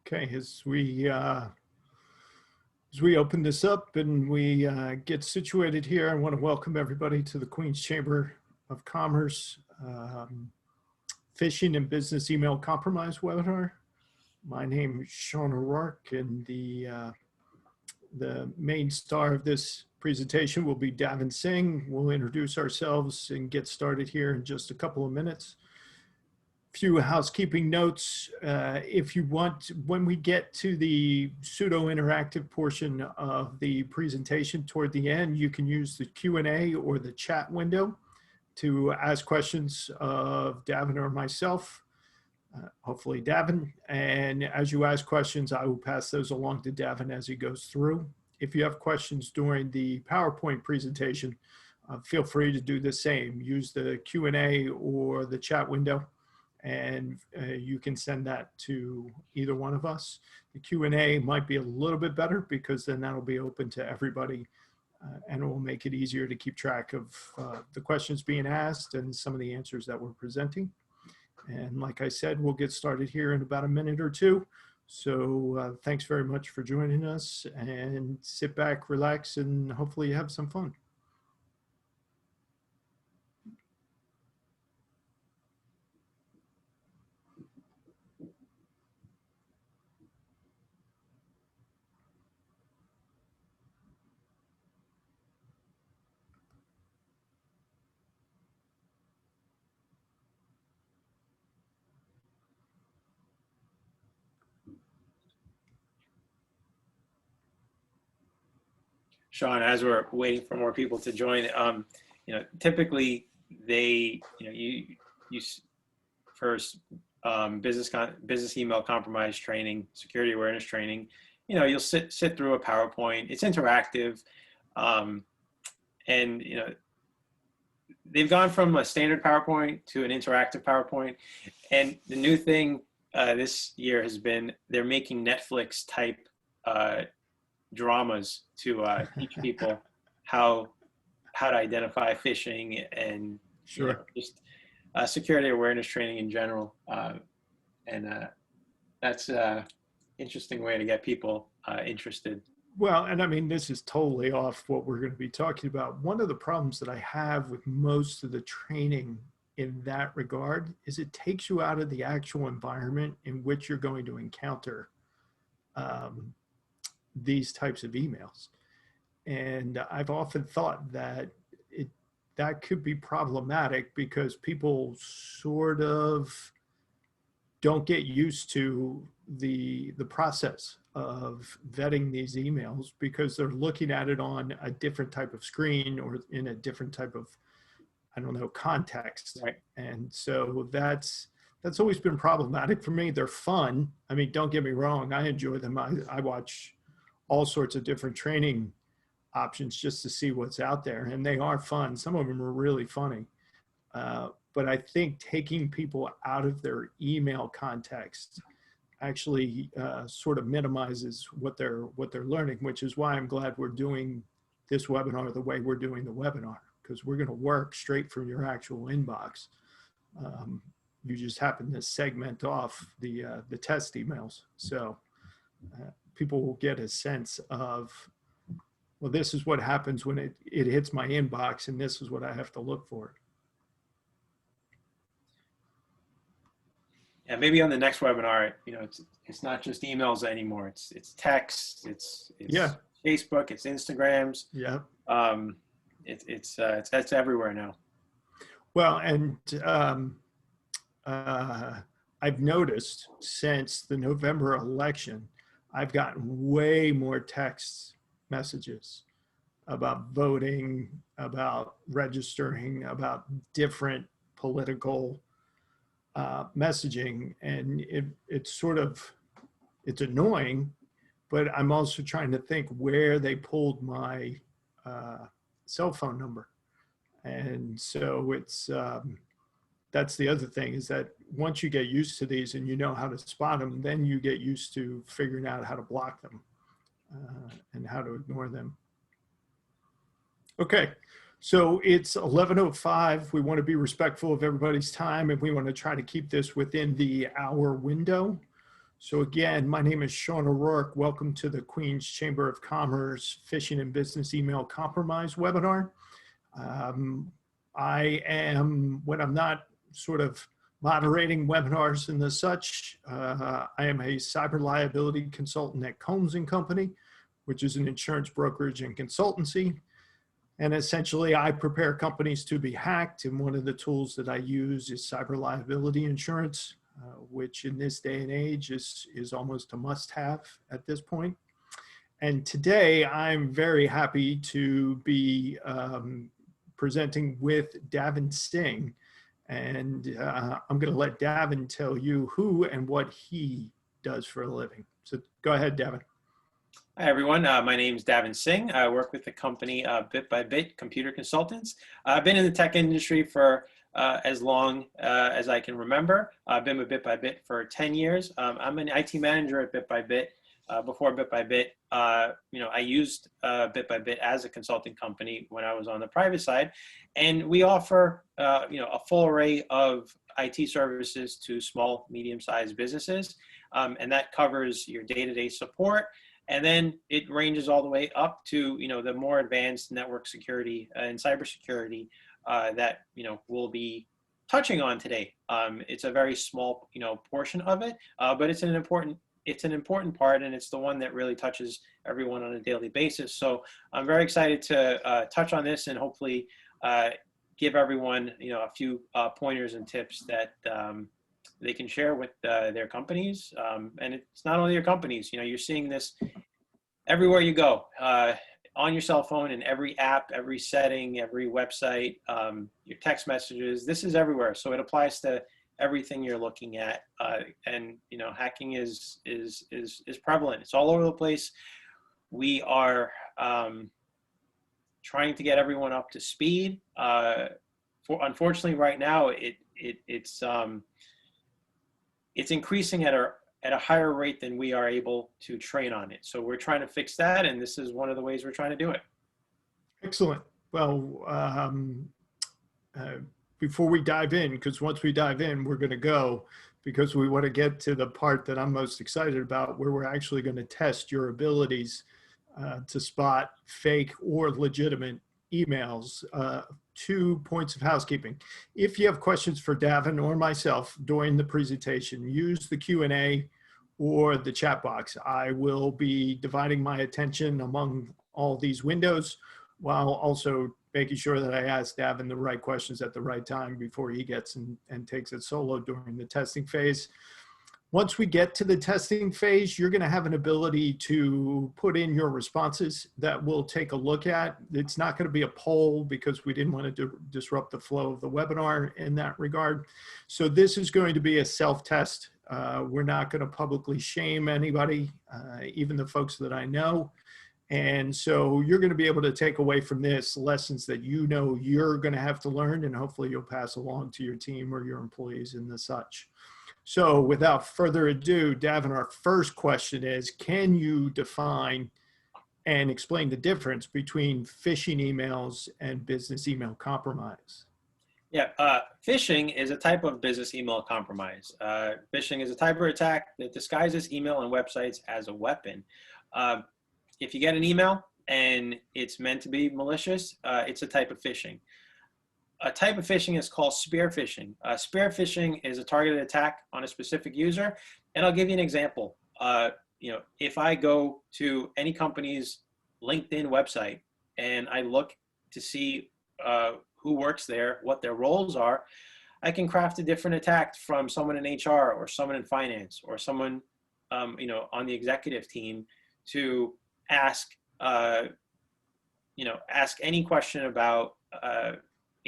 Okay, as we open this up and we get situated here, I want to welcome everybody to the Queen's Chamber of Commerce Phishing and Business Email Compromise webinar. My name is Sean O'Rourke, and the main star of this presentation will be Daven Singh. We'll introduce ourselves and get started here in just a couple of minutes. Few housekeeping notes. If you want, when we get to the pseudo-interactive portion of the presentation toward the end, you can use the Q&A or the chat window to ask questions of Davin or myself, hopefully Davin. And as you ask questions, I will pass those along to Davin as he goes through. If you have questions during the PowerPoint presentation, feel free to do the same. Use the Q&A or the chat window, and you can send that to either one of us. The Q&A might be a little bit better because then that'll be open to everybody, and it will make it easier to keep track of the questions being asked and some of the answers that we're presenting. And like I said, we'll get started here in about a minute or two. So thanks very much for joining us, and sit back, relax, and hopefully you have some fun. Sean, as we're waiting for more people to join, typically they, you first business email compromise training, security awareness training. You'll sit through a PowerPoint. It's interactive, and they've gone from a standard PowerPoint to an interactive PowerPoint. And the new thing this year has been they're making Netflix type dramas to teach people how to identify phishing and just security awareness training in general, and that's an interesting way to get people interested. Well, and I mean, this is totally off what we're going to be talking about. One of the problems that I have with most of the training in that regard is it takes you out of the actual environment in which you're going to encounter these types of emails. And I've often thought that that could be problematic because people sort of don't get used to the process of vetting these emails because they're looking at it on a different type of screen or in a different type of, I don't know, context. Right. And so that's always been problematic for me. They're fun. I mean, don't get me wrong. I enjoy them. I watch all sorts of different training options just to see what's out there, and they are fun. Some of them are really funny. But I think taking people out of their email context actually sort of minimizes what they're learning, which is why I'm glad we're doing this webinar the way we're doing the webinar, because we're going to work straight from your actual inbox. You just happen to segment off the test emails. So people will get a sense of, well, this is what happens when it hits my inbox, and this is what I have to look for. Yeah, maybe on the next webinar, it's not just emails anymore. It's text, it's Facebook, it's Instagrams. Yeah. It's everywhere now. Well, and I've noticed since the November election, I've gotten way more text messages about voting, about registering, about different political messaging. And it's annoying, but I'm also trying to think where they pulled my cell phone number. And so that's the other thing, is that once you get used to these and you know how to spot them, then you get used to figuring out how to block them and how to ignore them. Okay, so it's 11:05. We want to be respectful of everybody's time, and we want to try to keep this within the hour window. So again, my name is Sean O'Rourke. Welcome to the Queens Chamber of Commerce Phishing and Business Email Compromise webinar. I am, when I'm not sort of moderating webinars and the such, I am a cyber liability consultant at Combs & Company, which is an insurance brokerage and consultancy. And essentially, I prepare companies to be hacked. And one of the tools that I use is cyber liability insurance, which in this day and age is almost a must-have at this point. And today, I'm very happy to be presenting with Daven Singh. And I'm going to let Davin tell you who and what he does for a living. So go ahead, Davin. Hi, everyone. My name is Daven Singh. I work with the company Bit by Bit Computer Consultants. I've been in the tech industry for as long as I can remember. I've been with Bit by Bit for 10 years. I'm an IT manager at Bit by Bit. Before Bit by Bit, I used Bit by Bit as a consulting company when I was on the private side, and we offer a full array of IT services to small, medium-sized businesses, and that covers your day-to-day support. And then it ranges all the way up to, the more advanced network security and cybersecurity that, we'll be touching on today. It's a very small, portion of it, but it's an important part, and it's the one that really touches everyone on a daily basis. So I'm very excited to touch on this and hopefully give everyone, a few pointers and tips that they can share with their companies. And it's not only your companies, you're seeing this everywhere you go, on your cell phone, in every app, every setting, every website, your text messages. This is everywhere. So it applies to everything you're looking at. And hacking is prevalent. It's all over the place. We are trying to get everyone up to speed. Unfortunately, right now, it's increasing at a higher rate than we are able to train on it. So we're trying to fix that, and this is one of the ways we're trying to do it. Excellent. Well, before we dive in, because once we dive in, we're going to go, because we want to get to the part that I'm most excited about, where we're actually going to test your abilities to spot fake or legitimate emails. 2 points of housekeeping. If you have questions for Davin or myself during the presentation, use the Q&A or the chat box. I will be dividing my attention among all these windows while also making sure that I ask Davin the right questions at the right time before he gets and takes it solo during the testing phase. Once we get to the testing phase, you're going to have an ability to put in your responses that we'll take a look at. It's not going to be a poll because we didn't want to disrupt the flow of the webinar in that regard. So this is going to be a self-test. We're not going to publicly shame anybody, even the folks that I know. And so you're going to be able to take away from this lessons that you're going to have to learn, and hopefully you'll pass along to your team or your employees and the such. So without further ado, Davin, our first question is, can you define and explain the difference between phishing emails and business email compromise? Yeah, phishing is a type of business email compromise. Phishing is a cyber attack that disguises email and websites as a weapon. If you get an email and it's meant to be malicious, it's a type of phishing. A type of phishing is called spear phishing. Spear phishing is a targeted attack on a specific user. And I'll give you an example. If I go to any company's LinkedIn website and I look to see who works there, what their roles are, I can craft a different attack from someone in HR or someone in finance or someone on the executive team to ask any question about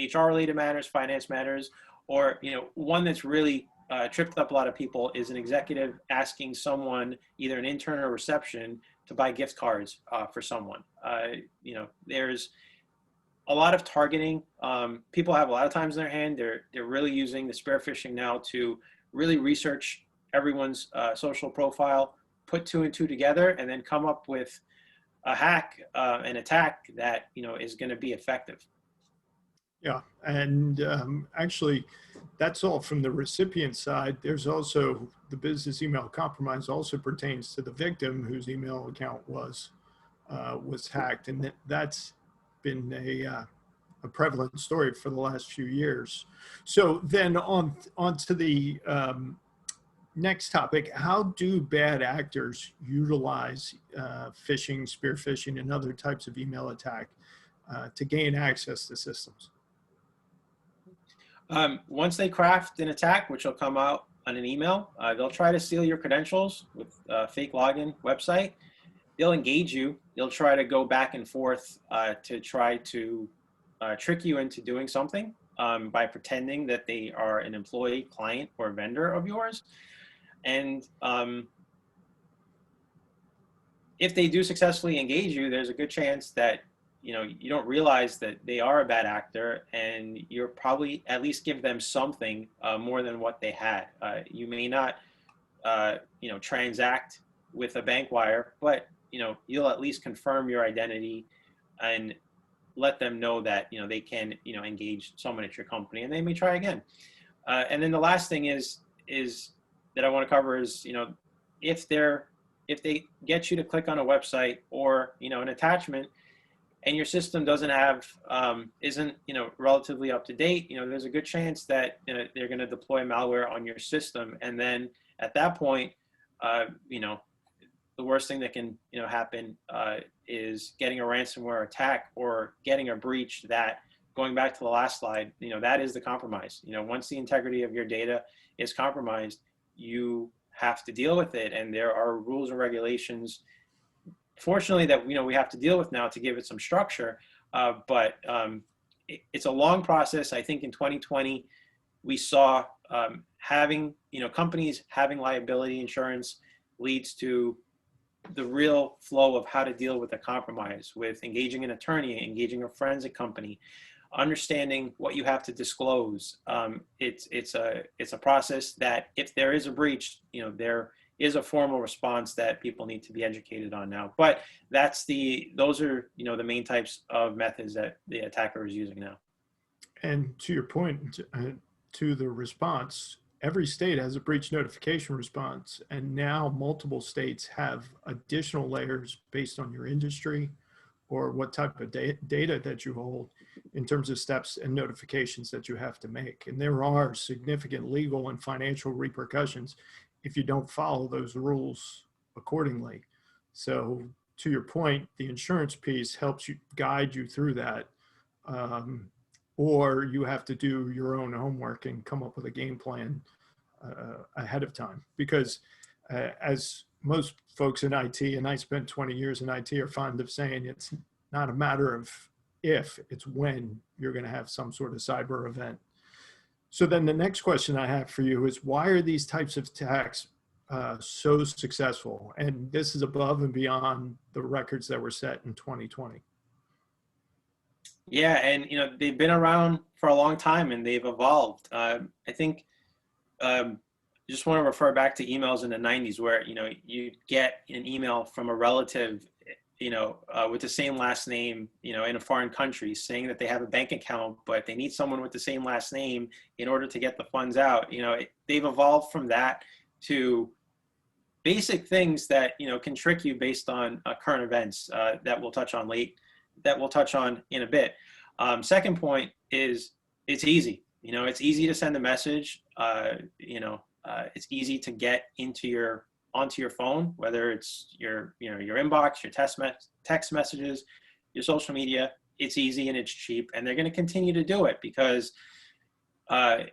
HR-related matters, finance matters, or one that's really tripped up a lot of people is an executive asking someone, either an intern or reception, to buy gift cards for someone. There's a lot of targeting. People have a lot of times in their hand. They're really using the spear phishing now to really research everyone's social profile, put 2 and 2 together, and then come up with a hack, an attack that is going to be effective. Yeah, and actually, that's all from the recipient side. There's also the business email compromise also pertains to the victim whose email account was hacked, and that's been a prevalent story for the last few years. So then on to the next topic: how do bad actors utilize phishing, spear phishing, and other types of email attack to gain access to systems? Once they craft an attack, which will come out on an email, they'll try to steal your credentials with a fake login website. They'll engage you. They'll try to go back and forth to try to trick you into doing something by pretending that they are an employee, client, or vendor of yours. And if they do successfully engage you, there's a good chance that you don't realize that they are a bad actor, and you're probably at least give them something more than what they had. You may not transact with a bank wire, but you'll at least confirm your identity and let them know that they can engage someone at your company, and they may try again. And then the last thing is that I want to cover is if they get you to click on a website or an attachment, and your system doesn't have isn't relatively up to date, there's a good chance that they're going to deploy malware on your system, and then at that point, the worst thing that can happen is getting a ransomware attack or getting a breach that, going back to the last slide, that is the compromise. Once the integrity of your data is compromised, you have to deal with it, and there are rules and regulations, fortunately, that we have to deal with now to give it some structure. But it's a long process. I think in 2020, we saw having companies having liability insurance leads to the real flow of how to deal with a compromise, with engaging an attorney, engaging a forensic company, understanding what you have to disclose. It's a process that if there is a breach, there is a formal response that people need to be educated on now. But those are the main types of methods that the attacker is using now. And to your point, to the response, every state has a breach notification response, and now multiple states have additional layers based on your industry or what type of data that you hold in terms of steps and notifications that you have to make. And there are significant legal and financial repercussions if you don't follow those rules accordingly. So to your point, the insurance piece helps you guide you through that. Or you have to do your own homework and come up with a game plan ahead of time. Because as most folks in IT, and I spent 20 years in IT, are fond of saying, it's not a matter of if, it's when you're going to have some sort of cyber event. So then the next question I have for you is, why are these types of attacks so successful? And this is above and beyond the records that were set in 2020. Yeah, and they've been around for a long time, and they've evolved. I think I just want to refer back to emails in the 90s where you get an email from a relative with the same last name, in a foreign country, saying that they have a bank account, but they need someone with the same last name in order to get the funds out. They've evolved from that to basic things that can trick you based on current events that we'll touch on in a bit. Second point is it's easy. It's easy to send a message. It's easy to get onto your phone, whether it's your inbox, your text messages, your social media. It's easy and it's cheap, and they're going to continue to do it because they're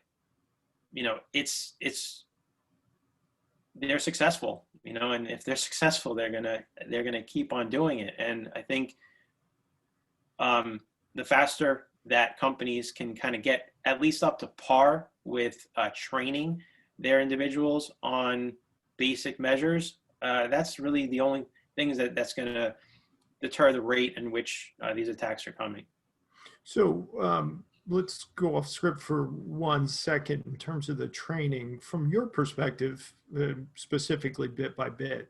successful, and if they're successful, they're gonna keep on doing it. And I think the faster that companies can kind of get at least up to par with training their individuals on basic measures, that's really the only things that's going to deter the rate in which these attacks are coming. So let's go off script for 1 second in terms of the training. From your perspective, specifically bit by bit,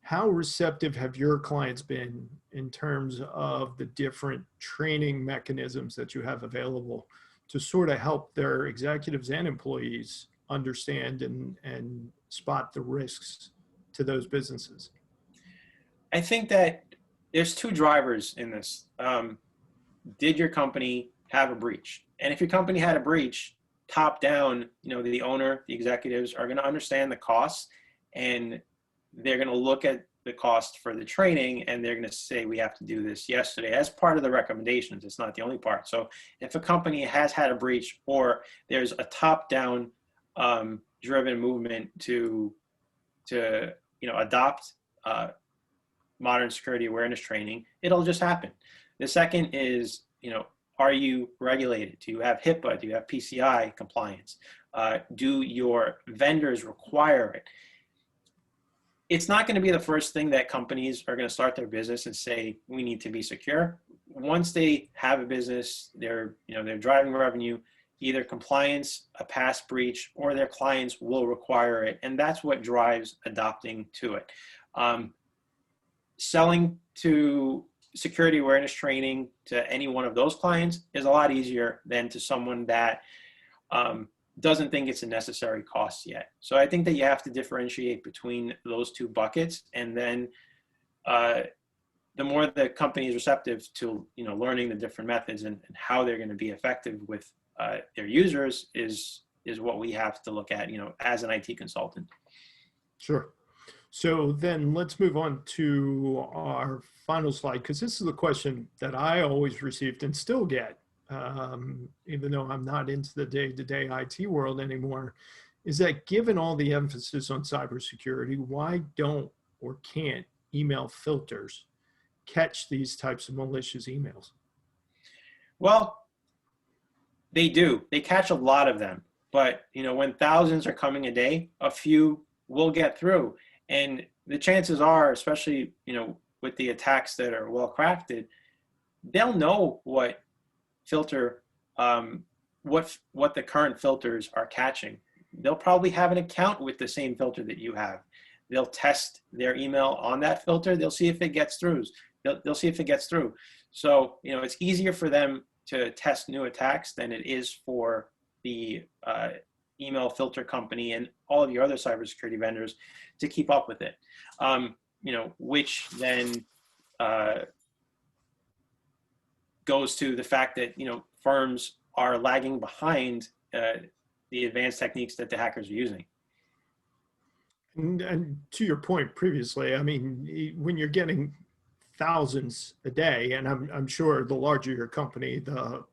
how receptive have your clients been in terms of the different training mechanisms that you have available to sort of help their executives and employees understand and spot the risks to those businesses? I think that there's two drivers in this. Did your company have a breach? And if your company had a breach, top down, the owner, the executives are going to understand the costs, and they're going to look at the cost for the training, and they're going to say, we have to do this yesterday as part of the recommendations. It's not the only part. So if a company has had a breach, or there's a top down driven movement to adopt modern security awareness training, it'll just happen. The second is, are you regulated? Do you have HIPAA? Do you have PCI compliance? Do your vendors require it? It's not going to be the first thing that companies are going to start their business and say, we need to be secure. Once they have a business, they're driving revenue, either compliance, a past breach, or their clients will require it. And that's what drives adopting to it. Selling to security awareness training to any one of those clients is a lot easier than to someone that doesn't think it's a necessary cost yet. So I think that you have to differentiate between those two buckets, and then the more the company is receptive to learning the different methods and how they're going to be effective with their users is what we have to look at as an IT consultant. Sure. So then let's move on to our final slide, because this is a question that I always received and still get, even though I'm not into the day-to-day IT world anymore, is that given all the emphasis on cybersecurity, why don't or can't email filters catch these types of malicious emails? Well, they do. They catch a lot of them. But, when thousands are coming a day, a few will get through. And the chances are, especially, with the attacks that are well crafted, they'll know what filter, what the current filters are catching. They'll probably have an account with the same filter that you have. They'll test their email on that filter. They'll see if it gets through. They'll see if it gets through. So, it's easier for them to test new attacks than it is for the email filter company and all of your other cybersecurity vendors to keep up with it, which then goes to the fact that, firms are lagging behind the advanced techniques that the hackers are using. And to your point previously, I mean, when you're getting thousands a day, and I'm sure the larger your company, the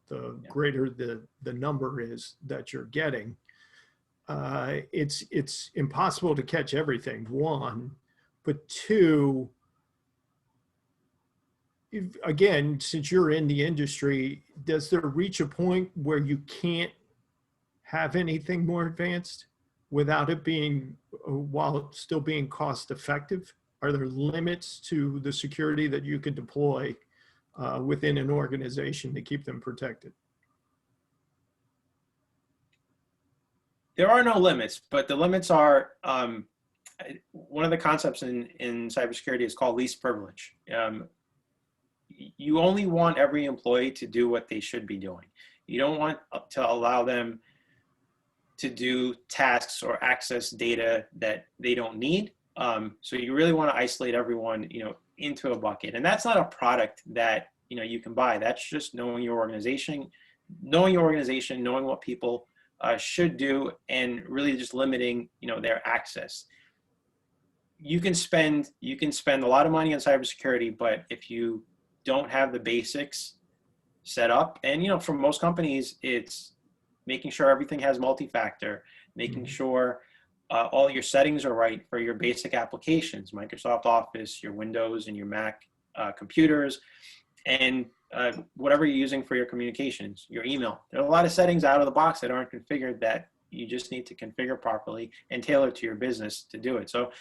greater the number is that you're getting, it's impossible to catch everything, one, but two, again, since you're in the industry, does there reach a point where you can't have anything more advanced without it being, while still being cost effective? Are there limits to the security that you can deploy within an organization to keep them protected? There are no limits, but the limits are, one of the concepts in cybersecurity is called least privilege. You only want every employee to do what they should be doing. You don't want to allow them to do tasks or access data that they don't need. So you really want to isolate everyone, into a bucket. And that's not a product that, you can buy. That's just knowing your organization, knowing what people should do, and really just limiting, their access. You can spend a lot of money on cybersecurity, but if you don't have the basics set up, and for most companies, it's making sure everything has multi-factor, making sure all your settings are right for your basic applications, Microsoft Office, your Windows and your Mac computers, and whatever you're using for your communications, your email. There are a lot of settings out of the box that aren't configured that you just need to configure properly and tailor to your business to do it. So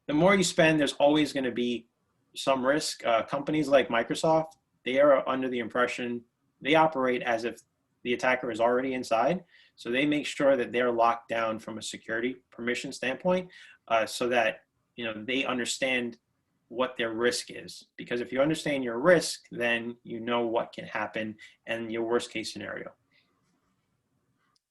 the more you spend, there's always going to be some risk. Companies like Microsoft, they are under the impression they operate as if the attacker is already inside. So they make sure that they're locked down from a security permission standpoint, so that they understand what their risk is. Because if you understand your risk, then you know what can happen and your worst case scenario.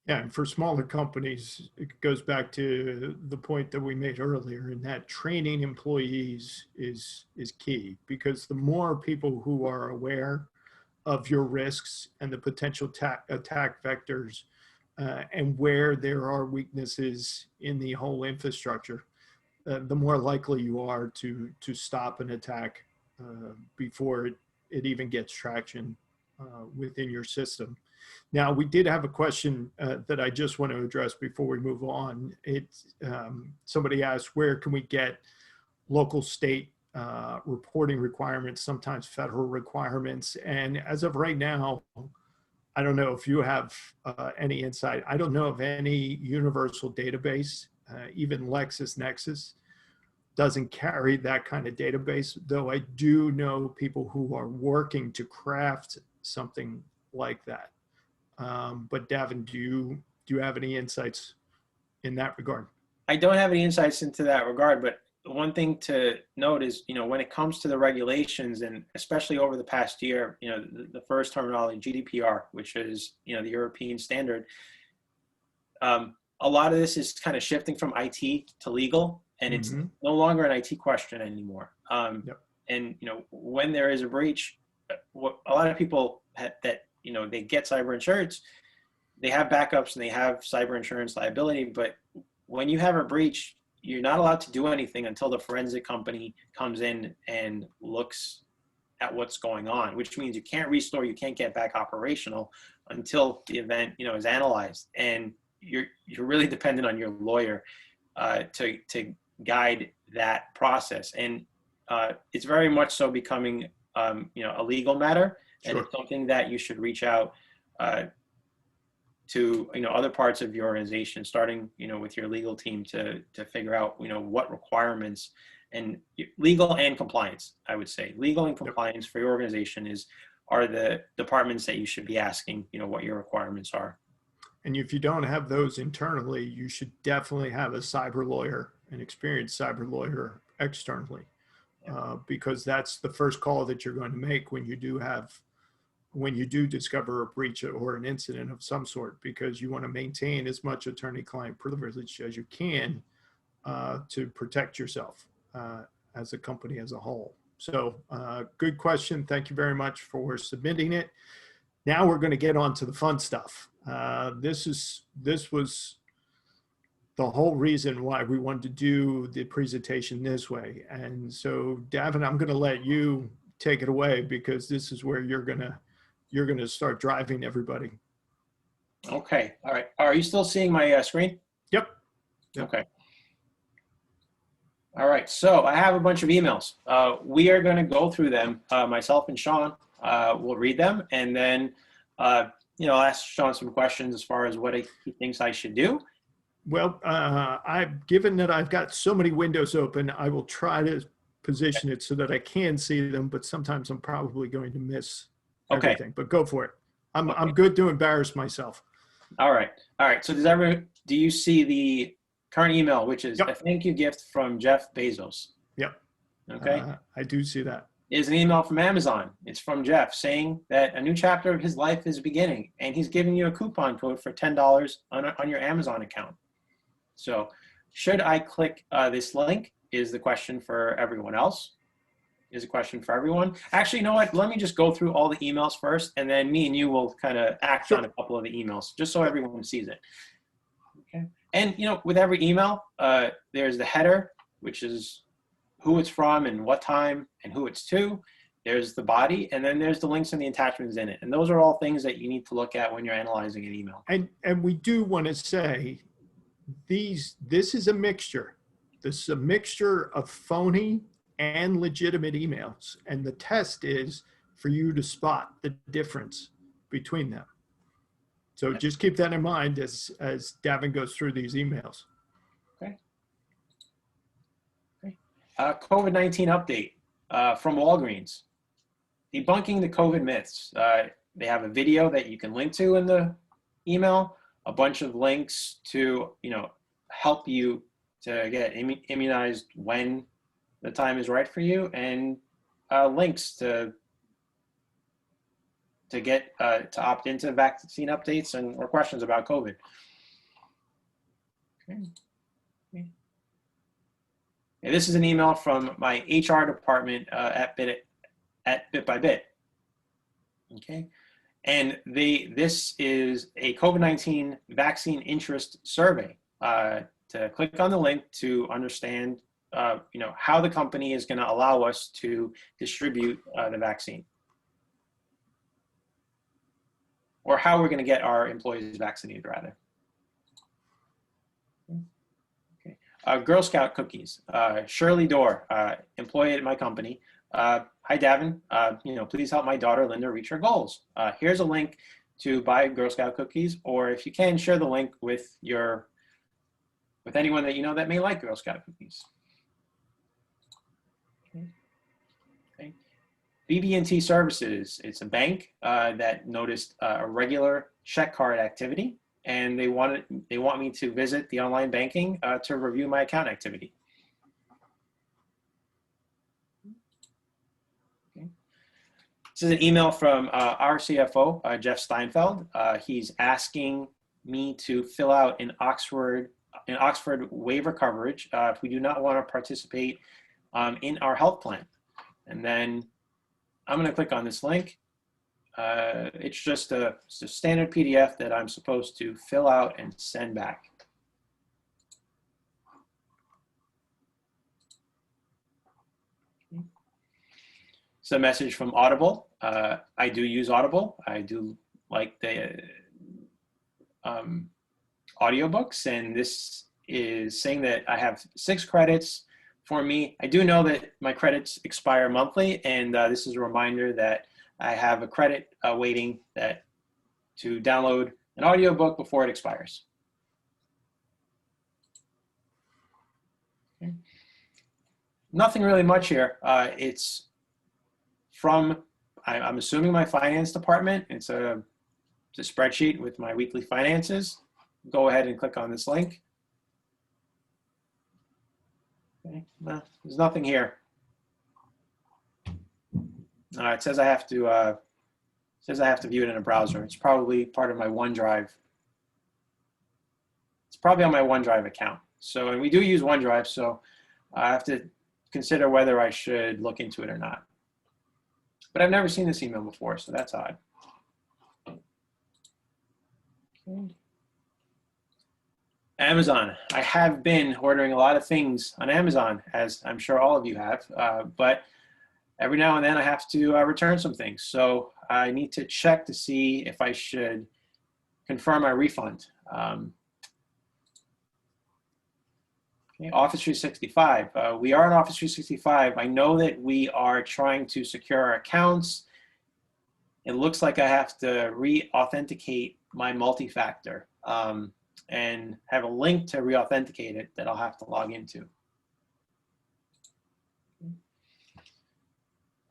Yeah, and for smaller companies, it goes back to the point that we made earlier, in that training employees is key, because the more people who are aware of your risks and the potential attack vectors, and where there are weaknesses in the whole infrastructure, the more likely you are to stop an attack before it even gets traction within your system. Now, we did have a question that I just want to address before we move on. Somebody asked, where can we get local, state reporting requirements, sometimes federal requirements? And as of right now, I don't know if you have any insight. I don't know of any universal database. Even LexisNexis doesn't carry that kind of database, though I do know people who are working to craft something like that. But Davin, do you have any insights in that regard? I don't have any insights into that regard, but one thing to note is, when it comes to the regulations, and especially over the past year, the first terminology, GDPR, which is, the European standard, a lot of this is kind of shifting from IT to legal, and it's no longer an IT question anymore. Yep. And, when there is a breach, what a lot of people that they get cyber insurance, they have backups and they have cyber insurance liability, but when you have a breach, you're not allowed to do anything until the forensic company comes in and looks at what's going on, which means you can't restore, you can't get back operational until the event, is analyzed. And you're really dependent on your lawyer to guide that process. And it's very much so becoming, a legal matter. Sure. And it's something that you should reach out to other parts of your organization, starting with your legal team to figure out what requirements, and legal and compliance. I would say legal and compliance for your organization are the departments that you should be asking what your requirements are. And if you don't have those internally, you should definitely have a cyber lawyer, an experienced cyber lawyer externally, because that's the first call that you're going to make when you do discover a breach or an incident of some sort, because you want to maintain as much attorney-client privilege as you can to protect yourself as a company as a whole. So good question. Thank you very much for submitting it. Now we're going to get on to the fun stuff. This was the whole reason why we wanted to do the presentation this way. And so, Davin, I'm going to let you take it away, because this is where you're going to start driving everybody. Okay. All right. Are you still seeing my screen? Yep. Okay. All right. So I have a bunch of emails. We are going to go through them. Myself and Sean will read them, and then I'll ask Sean some questions as far as what he thinks I should do. Well, given that I've got so many windows open, I will try to position it so that I can see them, but sometimes I'm probably going to miss everything. But go for it. I'm good to embarrass myself. All right. So do you see the current email, which is a thank you gift from Jeff Bezos? Yep. Okay. I do see that. Is an email from Amazon. It's from Jeff saying that a new chapter of his life is beginning, and he's giving you a coupon code for $10 on your Amazon account. So should I click this link is the question for everyone else. Is a question for everyone. Actually, you know what? Let me just go through all the emails first, and then me and you will kind of act on a couple of the emails, just so everyone sees it. Okay. And, with every email, there's the header, which is who it's from and what time and who it's to. There's the body, and then there's the links and the attachments in it. And those are all things that you need to look at when you're analyzing an email. And we do want to say this is a mixture. This is a mixture of phony and legitimate emails. And the test is for you to spot the difference between them. So just keep that in mind as Davin goes through these emails. Okay. COVID-19 update from Walgreens. Debunking the COVID myths. They have a video that you can link to in the email, a bunch of links to, help you to get immunized when the time is right for you, and links to get to opt into vaccine updates or questions about COVID. Okay. And this is an email from my HR department at Bit by Bit. Okay, and this is a COVID-19 vaccine interest survey. To click on the link to understand, how the company is going to allow us to distribute the vaccine, or how we're going to get our employees vaccinated, rather. Girl Scout cookies. Shirley Dorr, employee at my company. Hi, Davin. Please help my daughter Linda reach her goals. Here's a link to buy Girl Scout cookies, or if you can, share the link with anyone that you know that may like Girl Scout cookies. Okay. BB&T Services. It's a bank that noticed a regular check card activity, and they want me to visit the online banking to review my account activity. Okay. This is an email from our CFO, Jeff Steinfeld. He's asking me to fill out an Oxford waiver coverage if we do not want to participate in our health plan. And then I'm going to click on this link. It's just a standard PDF that I'm supposed to fill out and send back. It's a message from Audible. I do use Audible. I do like the audiobooks, and this is saying that I have 6 credits for me. I do know that my credits expire monthly, and this is a reminder that I have a credit waiting to download an audiobook before it expires. Okay. Nothing really much here. It's from, I'm assuming, my finance department. It's a spreadsheet with my weekly finances. Go ahead and click on this link. Okay. No, there's nothing here. It says I have to view it in a browser. It's probably part of my OneDrive. It's probably on my OneDrive account. So, and we do use OneDrive, so I have to consider whether I should look into it or not. But I've never seen this email before, so that's odd. Okay. Amazon. I have been ordering a lot of things on Amazon, as I'm sure all of you have, but every now and then I have to return some things. So I need to check to see if I should confirm my refund. Okay, Office 365. We are in Office 365. I know that we are trying to secure our accounts. It looks like I have to re-authenticate my multi-factor and have a link to re-authenticate it that I'll have to log into.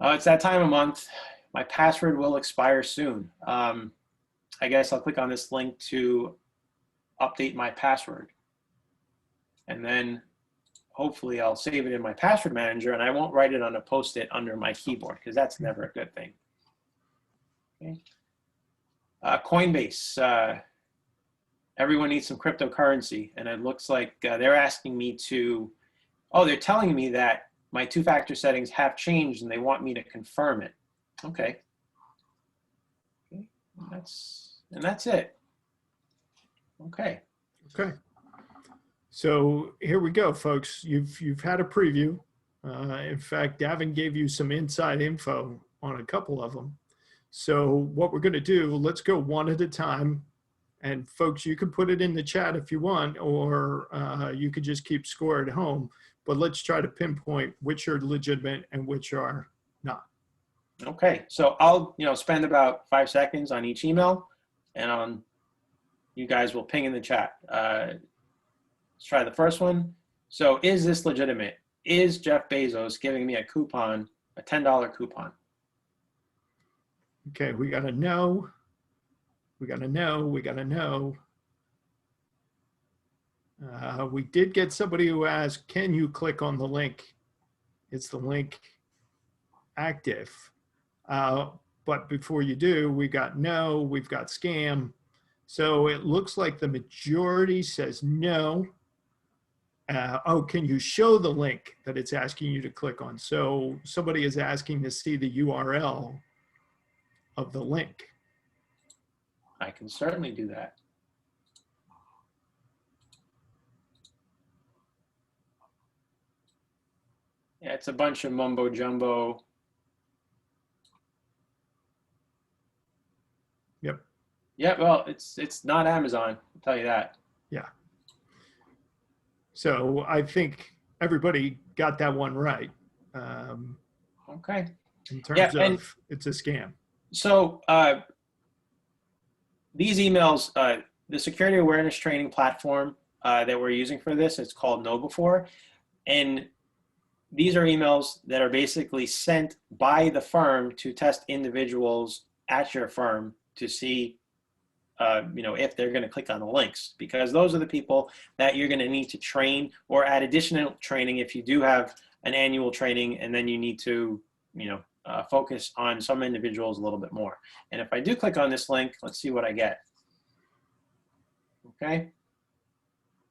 It's that time of month. My password will expire soon. I guess I'll click on this link to update my password. And then hopefully I'll save it in my password manager, and I won't write it on a Post-it under my keyboard, because that's never a good thing. Okay. Coinbase. Everyone needs some cryptocurrency, and it looks like they're asking me to, they're telling me that my 2-factor settings have changed and they want me to confirm it. Okay. Okay. And that's it. Okay. Okay. So here we go, folks. You've had a preview. In fact, Davin gave you some inside info on a couple of them. So what we're going to do, let's go one at a time. And folks, you can put it in the chat if you want, or you could just keep score at home. But let's try to pinpoint which are legitimate and which are not. Okay, so I'll spend about 5 seconds on each email, and you guys will ping in the chat. Let's try the first one. So, is this legitimate? Is Jeff Bezos giving me a coupon, a $10 coupon? Okay, we got to know. We got to know. We got to know. We did get somebody who asked, can you click on the link is the link active? But before you do, we got no, we've got scam. So it looks like the majority says no. Oh, can you show the link that it's asking you to click on? So somebody is asking to see the URL of the link. I can certainly do that. Yeah, it's a bunch of mumbo jumbo. Yep. Yeah, well, it's not Amazon, I'll tell you that. Yeah. So I think everybody got that one right. Okay. In terms of it's a scam. So these emails, the security awareness training platform that we're using for this, it's called KnowBe4. And these are emails that are basically sent by the firm to test individuals at your firm to see if they're going to click on the links, because those are the people that you're going to need to train or add additional training if you do have an annual training, and then you need to, focus on some individuals a little bit more. And if I do click on this link, let's see what I get. Okay.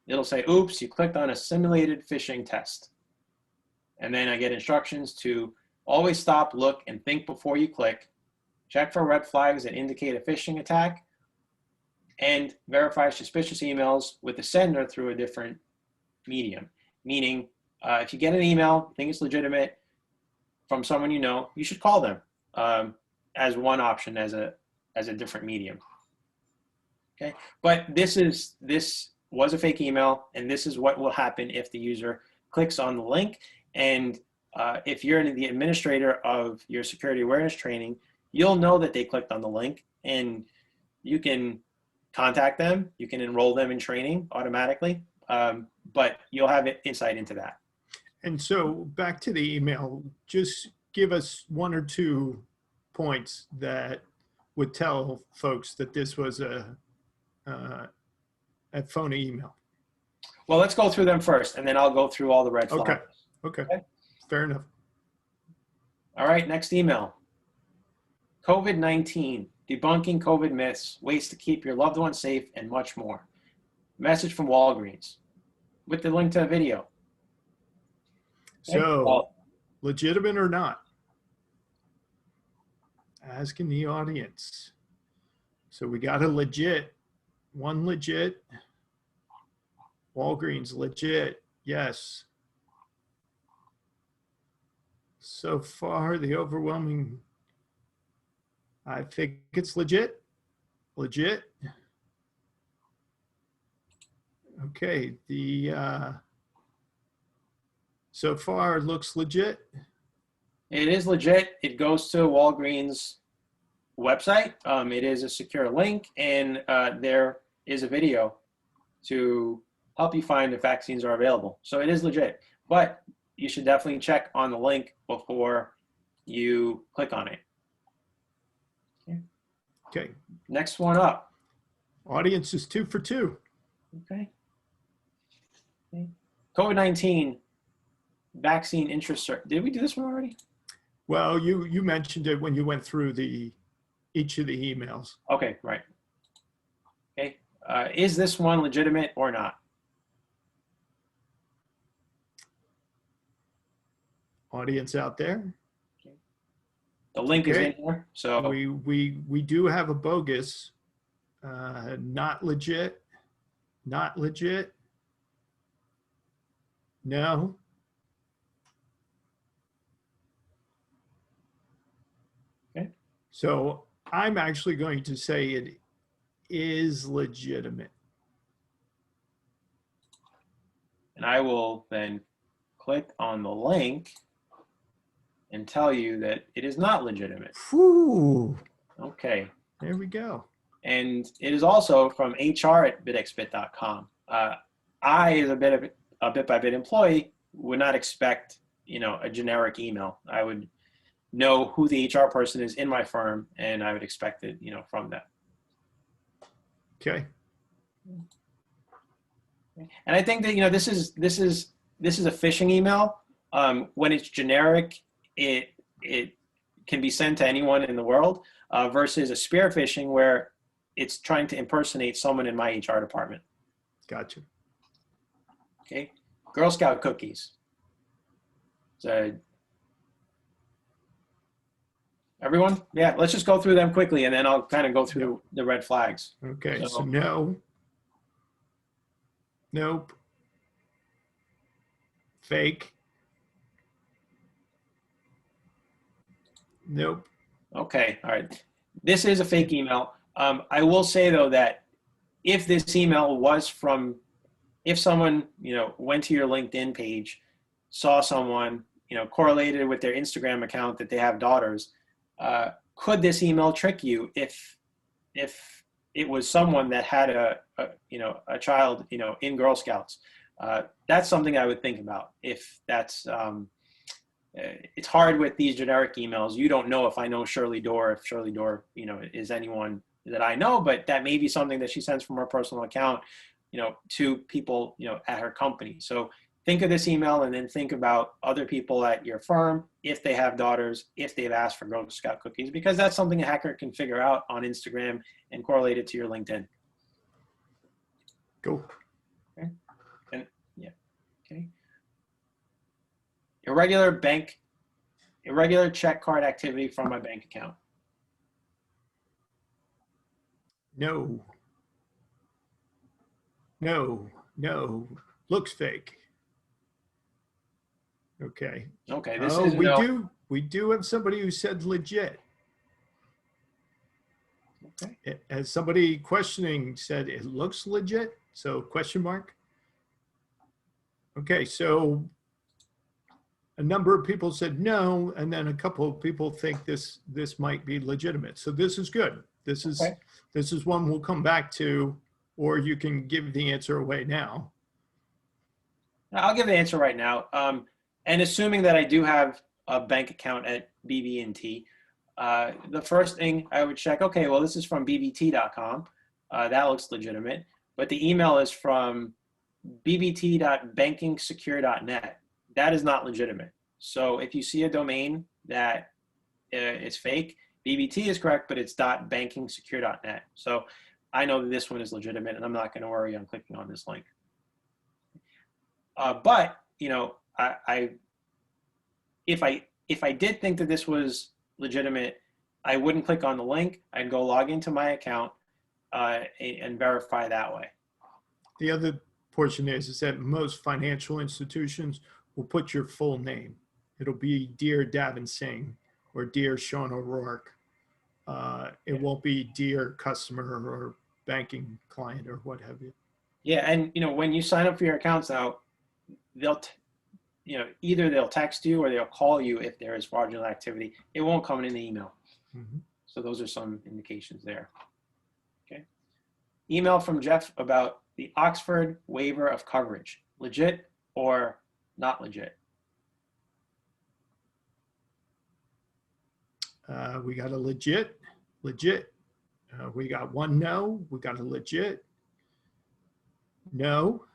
It'll say, oops, you clicked on a simulated phishing test. And then I get instructions to always stop, look, and think before you click, check for red flags that indicate a phishing attack, and verify suspicious emails with the sender through a different medium. Meaning, if you get an email, think it's legitimate from someone you know, you should call them as one option, as a different medium. Okay, but this was a fake email, and this is what will happen if the user clicks on the link. And if you're the administrator of your security awareness training, you'll know that they clicked on the link, and you can contact them, you can enroll them in training automatically, but you'll have insight into that. And so back to the email, just give us one or two points that would tell folks that this was a phony email. Well, let's go through them first, and then I'll go through all the red flags. Okay. Fair enough. All right, next email. COVID-19, debunking COVID myths, ways to keep your loved ones safe, and much more. Message from Walgreens with the link to a video. Okay. So, legitimate or not? Asking the audience. So we got a legit, one legit. Walgreens legit, yes. So far, the overwhelming, I think it's legit. Legit. Okay, so far it looks legit. It is legit. It goes to Walgreens website. It is a secure link, and there is a video to help you find if vaccines are available. So it is legit, but you should definitely check on the link before you click on it. Okay. Next one up. Audience is 2 for 2. Okay. COVID-19 vaccine interest. Did we do this one already? Well, you mentioned it when you went through each of the emails. Okay, right. Okay. Is this one legitimate or not? Audience out there. Okay. The link is in here. So we do have a bogus, not legit, not legit. No. Okay. So I'm actually going to say it is legitimate. And I will then click on the link and tell you that it is not legitimate. Whew. Okay. There we go. And it is also from hr@bitexbit.com. I, as a bit-by-bit employee, would not expect, a generic email. I would know who the HR person is in my firm, and I would expect it, from them. Okay. And I think that this is a phishing email. When it's generic, it can be sent to anyone in the world, versus a spear phishing where it's trying to impersonate someone in my HR department. Gotcha. Okay. Girl Scout cookies. So everyone, yeah, let's just go through them quickly, and then I'll kind of go through the red flags. Okay, so no. Nope. Fake. Nope. Okay, all right. This is a fake email. I will say though that if this email was from, if someone, went to your LinkedIn page, saw someone, correlated with their Instagram account that they have daughters, could this email trick you if it was someone that had a child, in Girl Scouts? That's something I would think about. If that's, it's hard with these generic emails. You don't know if I know Shirley Dorr, if Shirley Dorr, is anyone that I know, but that may be something that she sends from her personal account, to people, at her company. So think of this email and then think about other people at your firm, if they have daughters, if they've asked for Girl Scout cookies, because that's something a hacker can figure out on Instagram and correlate it to your LinkedIn. Go. Okay. And yeah. Okay. Irregular check card activity from my bank account. No. No. No. Looks fake. Okay. Okay. This is we do have somebody who said legit. Okay. As somebody questioning said, it looks legit. So question mark. Okay. So a number of people said no, and then a couple of people think this might be legitimate. So this is good. This is one we'll come back to, or you can give the answer away now. I'll give the answer right now. And assuming that I do have a bank account at BB&T, the first thing I would check, okay, well, this is from bbt.com. That looks legitimate. But the email is from bbt.bankingsecure.net. That is not legitimate. So if you see a domain that is fake, BBT is correct, but it's .bankingsecure.net. So I know that this one is legitimate, and I'm not going to worry on clicking on this link. But if I did think that this was legitimate, I wouldn't click on the link. I'd go log into my account and verify that way. The other portion is that most financial institutions will put your full name. It'll be Dear Daven Singh or Dear Sean O'Rourke. It won't be Dear Customer or Banking Client or what have you. Yeah, and when you sign up for your accounts now, they'll either they'll text you or they'll call you if there is fraudulent activity. It won't come in the email. Mm-hmm. So those are some indications there. Okay. Email from Jeff about the Oxford waiver of coverage. Legit or not legit? We got a legit. We got one no. We got a legit. No.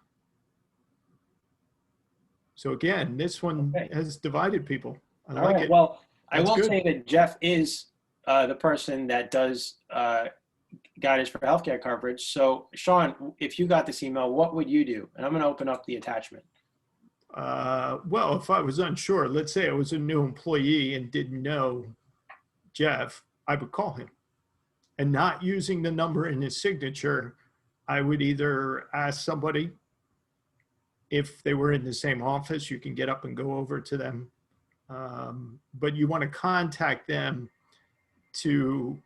So again, this one has divided people. I like it. Well, That's I will good. say that Jeff is the person that does guidance for healthcare coverage. So Sean, if you got this email, what would you do? And I'm going to open up the attachment. Well, if I was unsure, let's say I was a new employee and didn't know Jeff, I would call him. And not using the number in his signature, I would either ask somebody if they were in the same office, you can get up and go over to them. But you want to contact them to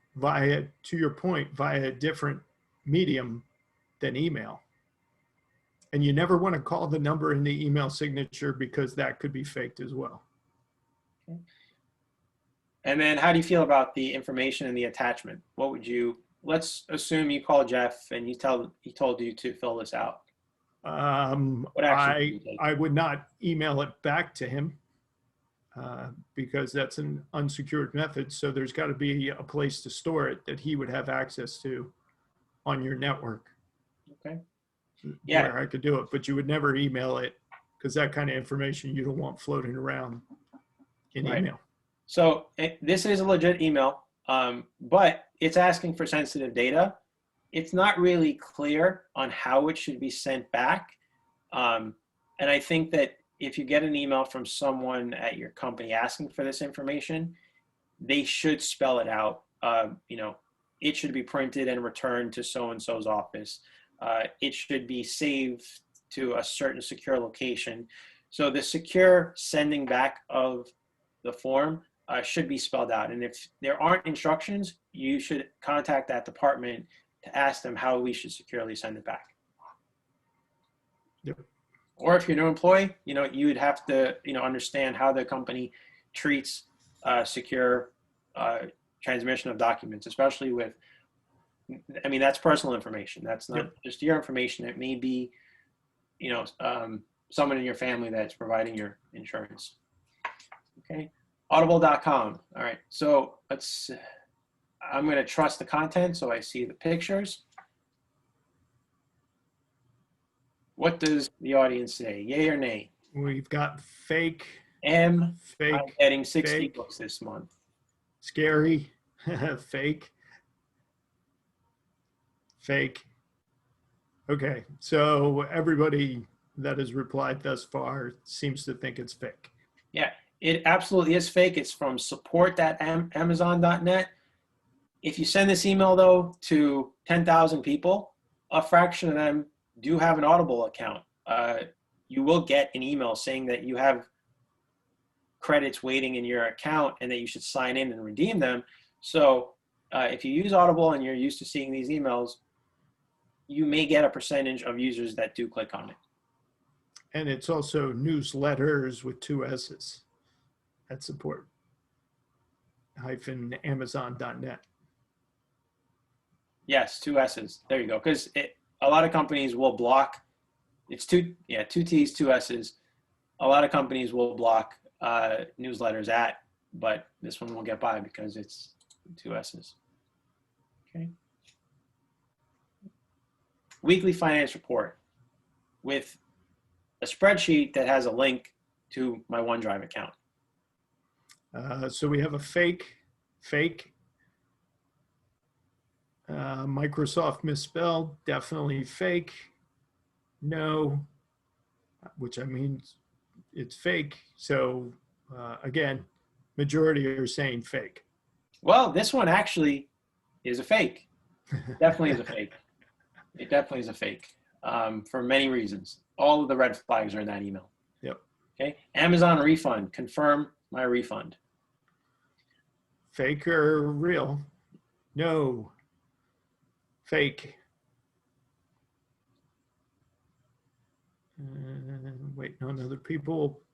your point, via a different medium than email. And you never want to call the number in the email signature because that could be faked as well. Okay. And then how do you feel about the information in the attachment? What would you, let's assume you call Jeff and he told you to fill this out. What action would you take? I would not email it back to him because that's an unsecured method. So there's got to be a place to store it that he would have access to on your network. Okay. Yeah. Where I could do it, but you would never email it because that kind of information you don't want floating around in Right. email. So this is a legit email, but it's asking for sensitive data. It's not really clear on how it should be sent back. And I think that if you get an email from someone at your company asking for this information, they should spell it out. It should be printed and returned to so-and-so's office. It should be saved to a certain secure location. So the secure sending back of the form should be spelled out. And if there aren't instructions, you should contact that department to ask them how we should securely send it back. Yep. Or if you're a new employee, you would have to, understand how the company treats secure transmission of documents, especially with, that's personal information. That's not just your information. It may be, someone in your family that's providing your insurance. Okay. Audible.com. All right. So I'm going to trust the content. So I see the pictures. What does the audience say? Yay or nay? We've got fake, I'm fake, getting 60 fake, books this month. scary, fake, fake. Okay, so everybody that has replied thus far seems to think it's fake. Yeah, it absolutely is fake. It's from support@amazon.net. If you send this email, though, to 10,000 people, a fraction of them do have an Audible account. You will get an email saying that you have credits waiting in your account and that you should sign in and redeem them. So if you use Audible and you're used to seeing these emails, you may get a percentage of users that do click on it. And it's also newsletters with 2 S's at support-amazon.net. Yes, 2 S's. There you go. Because a lot of companies will block. It's 2 T's, 2 S's. A lot of companies will block newsletters but this one will get by because it's 2 S's. Okay. Weekly finance report with a spreadsheet that has a link to my OneDrive account. So we have a fake, Microsoft misspelled, definitely fake, no, which I mean, it's fake. So again, majority are saying fake. Well, this one actually is a fake. Definitely is a fake. It definitely is a fake for many reasons. All of the red flags are in that email. Yep. Okay. Amazon refund. Confirm my refund. Fake or real? No. Fake. Waiting on other people.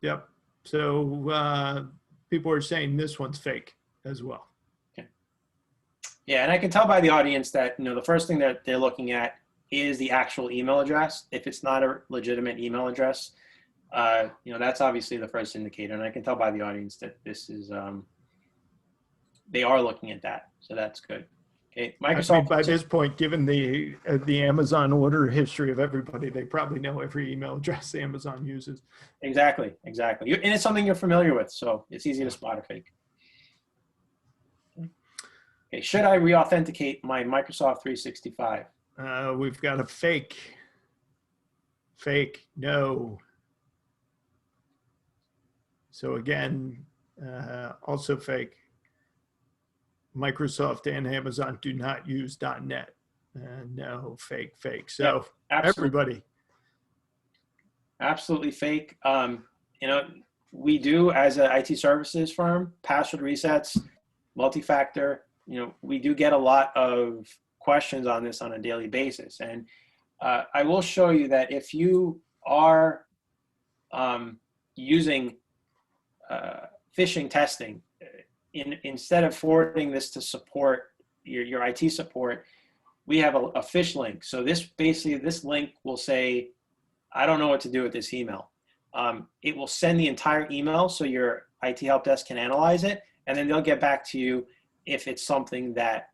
Yep. So people are saying this one's fake as well. Okay. Yeah, and I can tell by the audience that the first thing that they're looking at is the actual email address. If it's not a legitimate email address, that's obviously the first indicator. And I can tell by the audience that this is they are looking at that, so that's good. Okay, Microsoft. I mean, by this point, given the Amazon order history of everybody, they probably know every email address Amazon uses. Exactly. And it's something you're familiar with, so it's easy to spot a fake. Okay, should I re-authenticate my Microsoft 365? We've got a fake, no. So again, also fake. Microsoft and Amazon do not use .NET. No, fake. So yep, everybody. Absolutely fake. We do, as an IT services firm, password resets, multi-factor. We do get a lot of questions on this on a daily basis. And I will show you that if you are using phishing testing, instead of forwarding this to support, your IT support, we have a phish link. So this link will say, I don't know what to do with this email. It will send the entire email so your IT help desk can analyze it, and then they'll get back to you if it's something that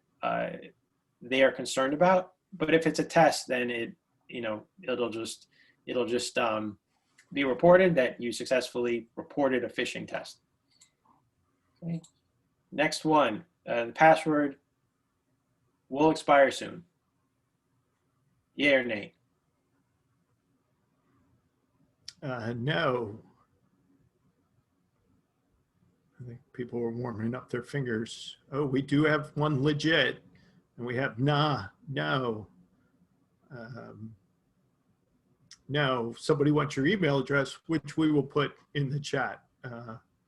they are concerned about. But if it's a test, then it'll just be reported that you successfully reported a phishing test. Okay. Next one, the password will expire soon. Yay or nay? No. I think people are warming up their fingers. Oh, we do have one legit, and we have no. No, somebody wants your email address, which we will put in the chat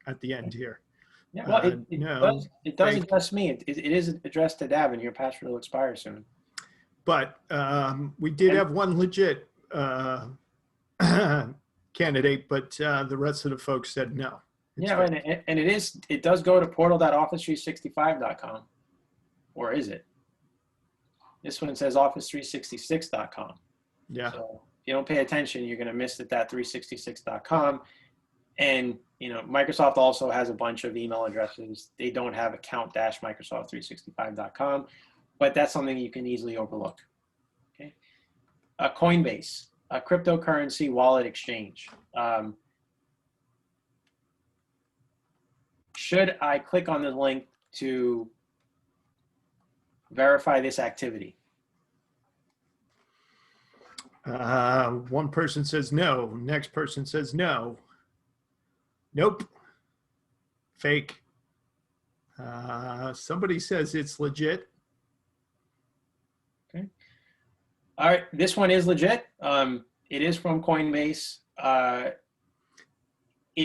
at the end here. Yeah, well, No, it does fake. address me. It is addressed to Davin. Your password will expire soon. But we did have one legit candidate, but the rest of the folks said no. Yeah, and it does go to portal.office365.com, or is it? This one says office366.com. Yeah. So if you don't pay attention, you're going to miss that 366.com. And Microsoft also has a bunch of email addresses. They don't have account-microsoft365.com, but that's something you can easily overlook. Okay. Coinbase, a cryptocurrency wallet exchange. Should I click on the link to verify this activity? One person says no. Next person says no. Nope. Fake. Somebody says it's legit. Okay. All right. This one is legit. It is from Coinbase.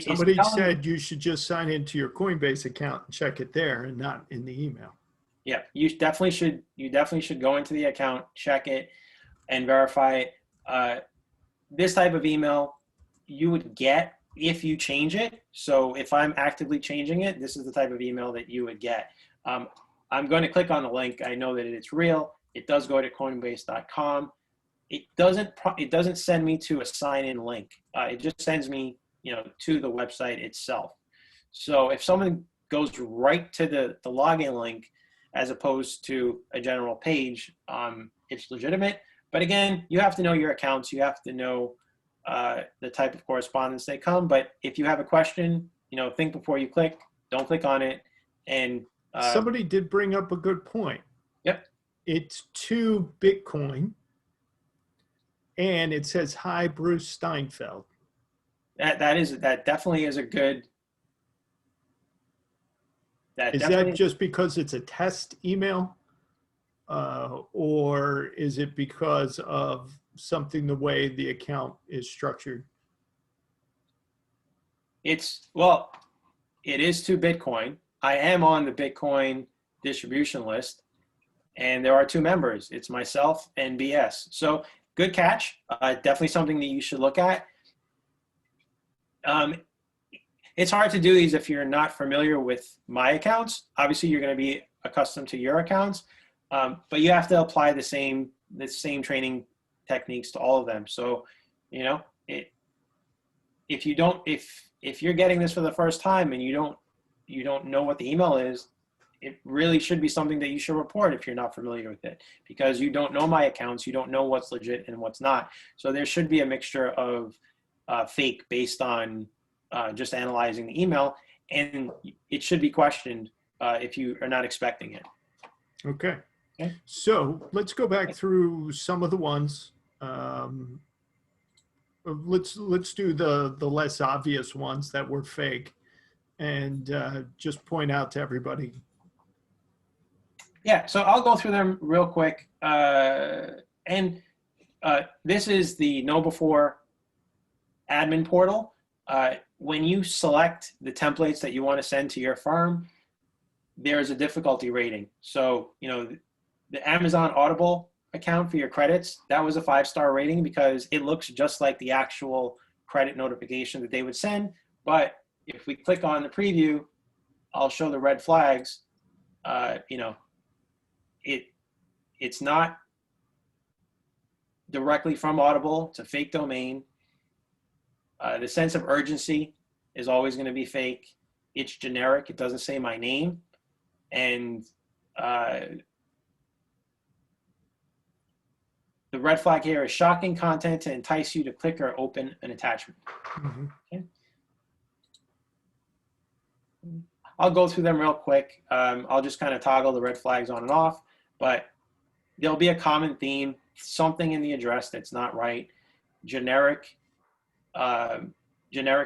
Somebody said you should just sign into your Coinbase account and check it there and not in the email. Yeah, you definitely should. You definitely should go into the account, check it, and verify it. This type of email you would get if you change it. So if I'm actively changing it, this is the type of email that you would get. I'm going to click on the link. I know that it's real. It does go to Coinbase.com. It doesn't send me to a sign-in link. It just sends me to the website itself. So if someone goes right to the login link as opposed to a general page, it's legitimate. But again, you have to know your accounts. You have to know the type of correspondence they come. But if you have a question, think before you click. Don't click on it. And somebody did bring up a good point. Yep. It's to Bitcoin, and it says, "Hi, Bruce Steinfeld." That definitely is a good. Is that just because it's a test email, or is it because of something the way the account is structured? It is to Bitcoin. I am on the Bitcoin distribution list, and there are two members. It's myself and BS. So good catch. Definitely something that you should look at. It's hard to do these if you're not familiar with my accounts. Obviously, you're going to be accustomed to your accounts, but you have to apply the same training techniques to all of them. So, if you're getting this for the first time and you don't know what the email is, it really should be something that you should report if you're not familiar with it, because you don't know my accounts, you don't know what's legit and what's not. So there should be a mixture of fake based on just analyzing the email, and it should be questioned if you are not expecting it. Okay. Okay. So let's go back through some of the ones. Let's do the less obvious ones that were fake, and just point out to everybody. Yeah, so I'll go through them real quick. And this is the KnowBe4 admin portal. When you select the templates that you want to send to your firm, there's a difficulty rating. So, the Amazon Audible account for your credits, that was a 5-star rating because it looks just like the actual credit notification that they would send. But if we click on the preview, I'll show the red flags. It's not directly from Audible. It's a fake domain. The sense of urgency is always going to be fake. It's generic. It doesn't say my name. And the red flag here is shocking content to entice you to click or open an attachment. Mhm. Okay. I'll go through them real quick. I'll just kind of toggle the red flags on and off, but there'll be a common theme, something in the address that's not right, generic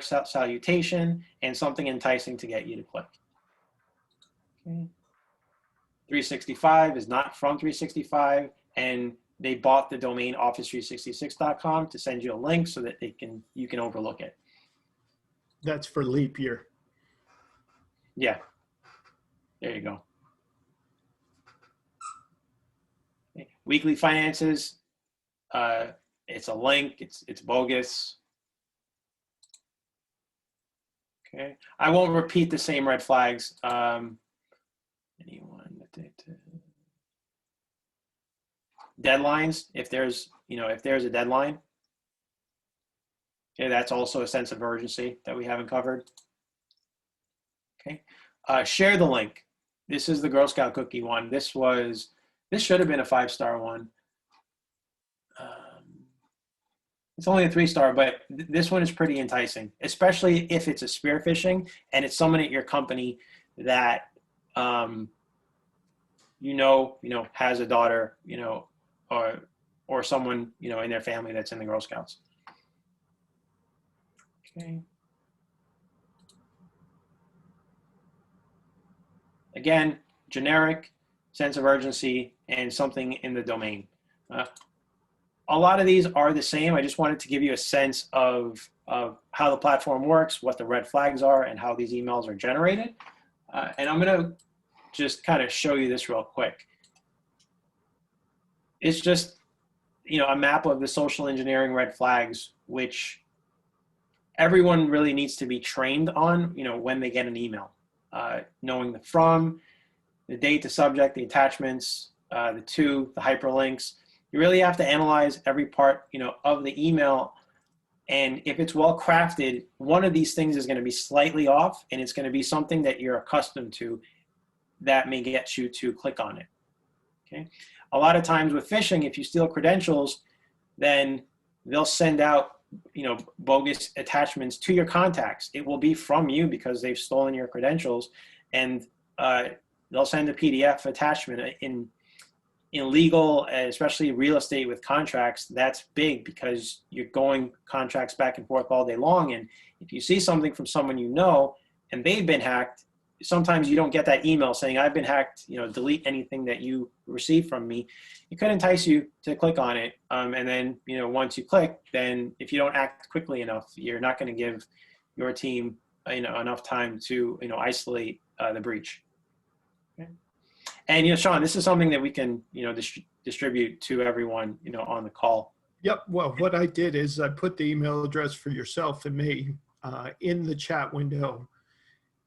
salutation, and something enticing to get you to click. Okay. 365 is not from 365, and they bought the domain office366.com to send you a link so that you can overlook it. That's for leap year. Yeah, there you go. Okay. Weekly finances, it's a link, it's bogus. Okay, I won't repeat the same red flags. Deadlines, if there's a deadline, okay, that's also a sense of urgency that we haven't covered. Okay, share the link. This is the Girl Scout cookie one. This should have been a 5-star one. It's only a 3-star, but this one is pretty enticing, especially if it's a spear phishing and it's someone at your company that has a daughter, or someone in their family that's in the Girl Scouts. Okay. Again, generic, sense of urgency, and something in the domain. A lot of these are the same. I just wanted to give you a sense of how the platform works, what the red flags are, and how these emails are generated. And I'm going to just kind of show you this real quick. It's just, a map of the social engineering red flags, which everyone really needs to be trained on, when they get an email. Knowing the from, the date, the subject, the attachments, the to, the hyperlinks. You really have to analyze every part, of the email. And if it's well crafted, one of these things is going to be slightly off, and it's going to be something that you're accustomed to that may get you to click on it. Okay. A lot of times with phishing, if you steal credentials, then they'll send out, bogus attachments to your contacts. It will be from you because they've stolen your credentials, and they'll send a PDF attachment. In legal, especially real estate with contracts, that's big because you're going contracts back and forth all day long. And if you see something from someone and they've been hacked, sometimes you don't get that email saying, I've been hacked, delete anything that you received from me. It could entice you to click on it. And then, once you click, then if you don't act quickly enough, you're not going to give your team, enough time to, isolate the breach. Okay. And, Sean, this is something that we can, distribute to everyone, on the call. Yep. Well, what I did is I put the email address for yourself and me in the chat window.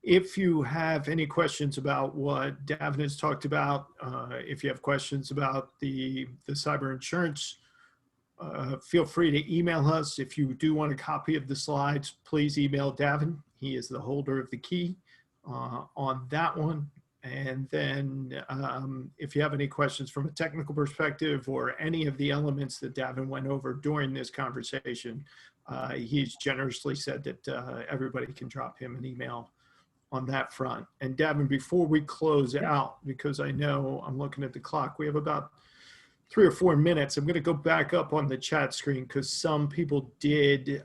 If you have any questions about what Davin has talked about, if you have questions about the cyber insurance, feel free to email us. If you do want a copy of the slides, please email Davin. He is the holder of the key on that one. And then if you have any questions from a technical perspective or any of the elements that Davin went over during this conversation, he's generously said that everybody can drop him an email on that front. And Davin, before we close out, because I know I'm looking at the clock, we have about 3 or 4 minutes. I'm going to go back up on the chat screen because some people did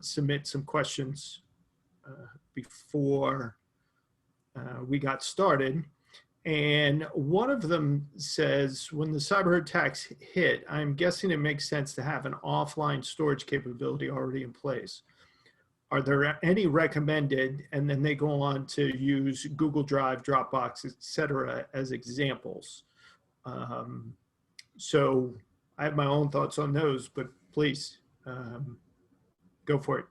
submit some questions before we got started. And one of them says, when the cyber attacks hit, I'm guessing it makes sense to have an offline storage capability already in place. Are there any recommended? And then they go on to use Google Drive, Dropbox, etc. as examples. So I have my own thoughts on those, but please go for it.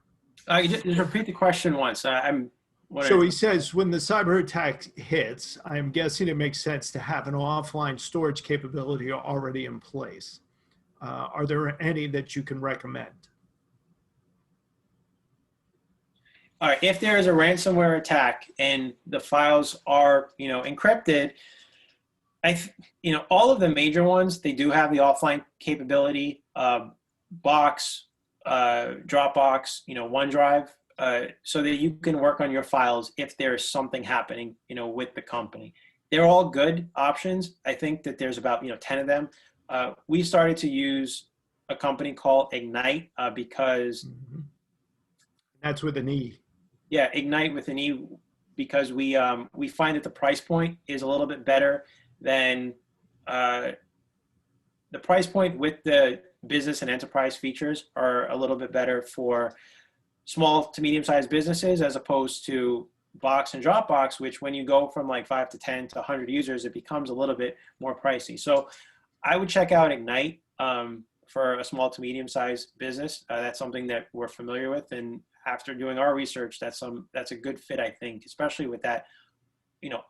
Just repeat the question once. So he says, when the cyber attack hits, I'm guessing it makes sense to have an offline storage capability already in place. Are there any that you can recommend? All right, if there is a ransomware attack and the files are, encrypted, All of the major ones, they do have the offline capability, Box, Dropbox, OneDrive, so that you can work on your files if there's something happening, with the company. They're all good options. I think that there's about, 10 of them. We started to use a company called Ignite because That's with an E. Yeah, Ignite with an E, because we find that the price point is a little bit better than the price point with the business and enterprise features are a little bit better for small to medium-sized businesses as opposed to Box and Dropbox, which when you go from like 5 to 10 to 100 users, it becomes a little bit more pricey. So I would check out Ignite for a small to medium-sized business. That's something that we're familiar with, and after doing our research, that's a good fit, I think, especially with that,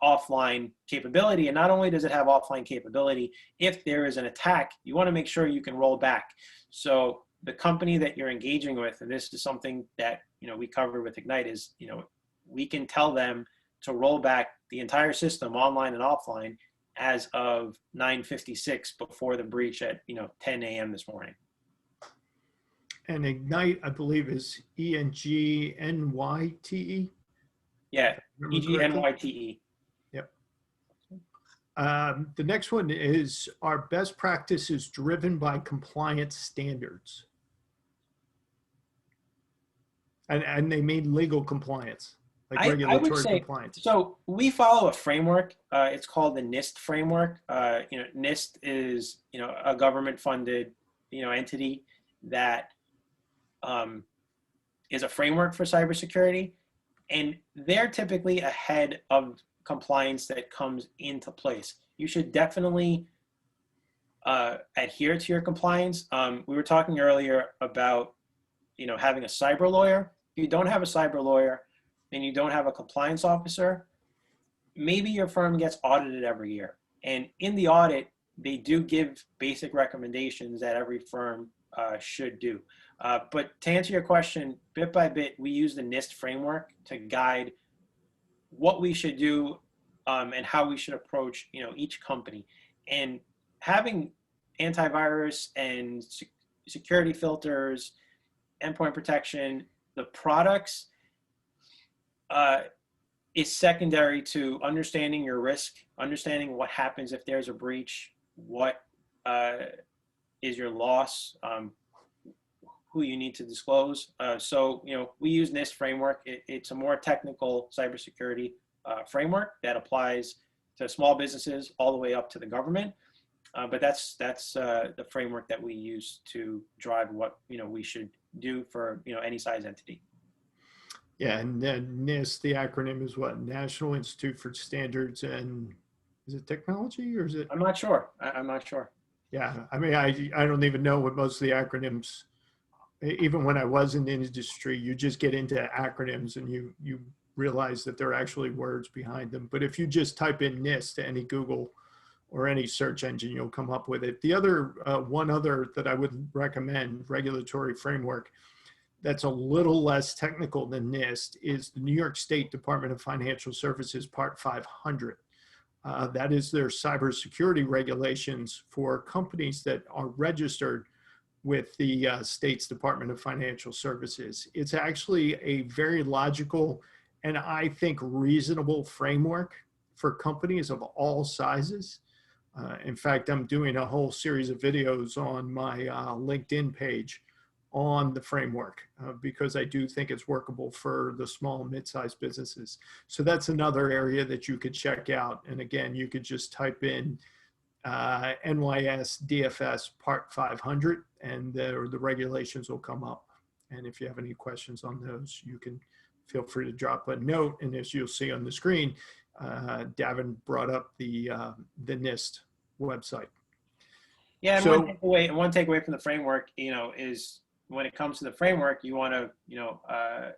offline capability. And not only does it have offline capability, if there is an attack, you want to make sure you can roll back. So the company that you're engaging with, and this is something that, we cover with Ignite, is, we can tell them to roll back the entire system online and offline as of 9:56 before the breach at, 10 a.m. this morning. And Ignite, I believe, is ENGNYTE. Yeah, EGNYTE. Yep. The next one is, our best practices driven by compliance standards. And they mean legal compliance, like regulatory compliance. So we follow a framework. It's called the Nist Framework. Nist is, a government-funded, entity that is a framework for cybersecurity, and they're typically ahead of compliance that comes into place. You should definitely adhere to your compliance. We were talking earlier about, having a cyber lawyer. If you don't have a cyber lawyer and you don't have a compliance officer, maybe your firm gets audited every year. And in the audit, they do give basic recommendations that every firm should do. But to answer your question, bit by bit, we use the Nist framework to guide what we should do and how we should approach, each company. And having antivirus and security filters, endpoint protection, the products is secondary to understanding your risk, understanding what happens if there's a breach, what is your loss, who you need to disclose. So, we use Nist framework. It's a more technical cybersecurity framework that applies to small businesses all the way up to the government. But that's the framework that we use to drive what, we should do for, any size entity. Yeah, and then NIST, the acronym is what? National Institute for Standards and, is it technology or is it? I'm not sure. I'm not sure. Yeah, I mean, I don't even know what most of the acronyms, even when I was in the industry, you just get into acronyms and you realize that there are actually words behind them. But if you just type in NIST to any Google or any search engine, you'll come up with it. The other, one other that I would recommend, regulatory framework, that's a little less technical than NIST, is the New York State Department of Financial Services Part 500. That is their cybersecurity regulations for companies that are registered with the state's Department of Financial Services. It's actually a very logical and I think reasonable framework for companies of all sizes. In fact, I'm doing a whole series of videos on my LinkedIn page on the framework because I do think it's workable for the small and mid-sized businesses. So that's another area that you could check out. And again, you could just type in NYS DFS Part 500 and the regulations will come up. And if you have any questions on those, you can feel free to drop a note. And as you'll see on the screen, Davin brought up the NIST website. Yeah, and So, one takeaway from the framework, is when it comes to the framework, you want to,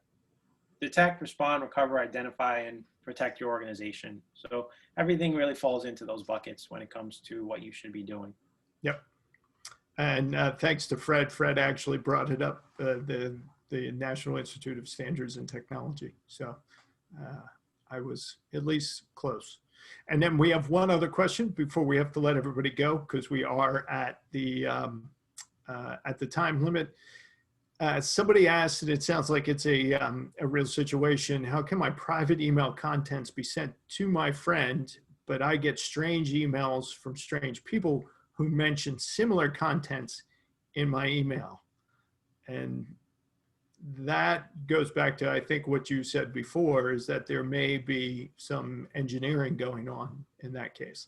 detect, respond, recover, identify, and protect your organization. So everything really falls into those buckets when it comes to what you should be doing. Yep. And thanks to Fred. Fred actually brought it up, the National Institute of Standards and Technology. So I was at least close. And then we have one other question before we have to let everybody go, because we are at the time limit. Somebody asked, and it sounds like it's a real situation. How can my private email contents be sent to my friend, but I get strange emails from strange people who mention similar contents in my email? And that goes back to, I think, what you said before, is that there may be some engineering going on in that case.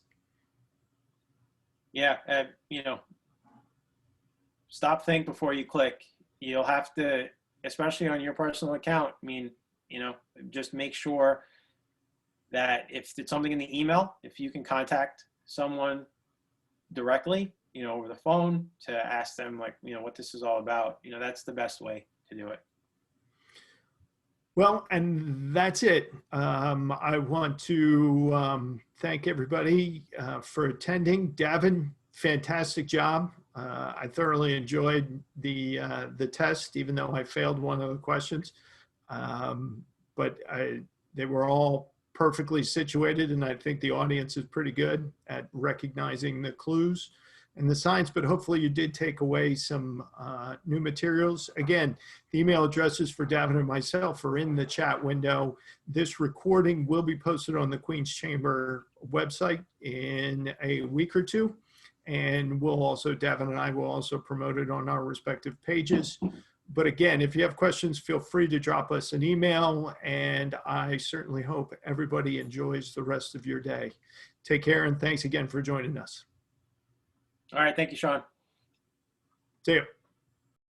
Yeah, you know, stop, think before you click. You'll have to, especially on your personal account, I mean, you know, just make sure that if it's something in the email, if you can contact someone directly, you know, over the phone to ask them, like, you know, what this is all about, you know, that's the best way to do it. Well, and that's it. I want to thank everybody for attending. Davin, fantastic job. I thoroughly enjoyed the test, even though I failed one of the questions. But they were all perfectly situated, and I think the audience is pretty good at recognizing the clues and the signs, but hopefully you did take away some new materials. Again, the email addresses for Davin and myself are in the chat window. This recording will be posted on the Queen's Chamber website in a week or two. And we'll also, Davin and I will also promote it on our respective pages. But again, if you have questions, feel free to drop us an email, and I certainly hope everybody enjoys the rest of your day. Take care, and thanks again for joining us. All right. Thank you, Sean. See you.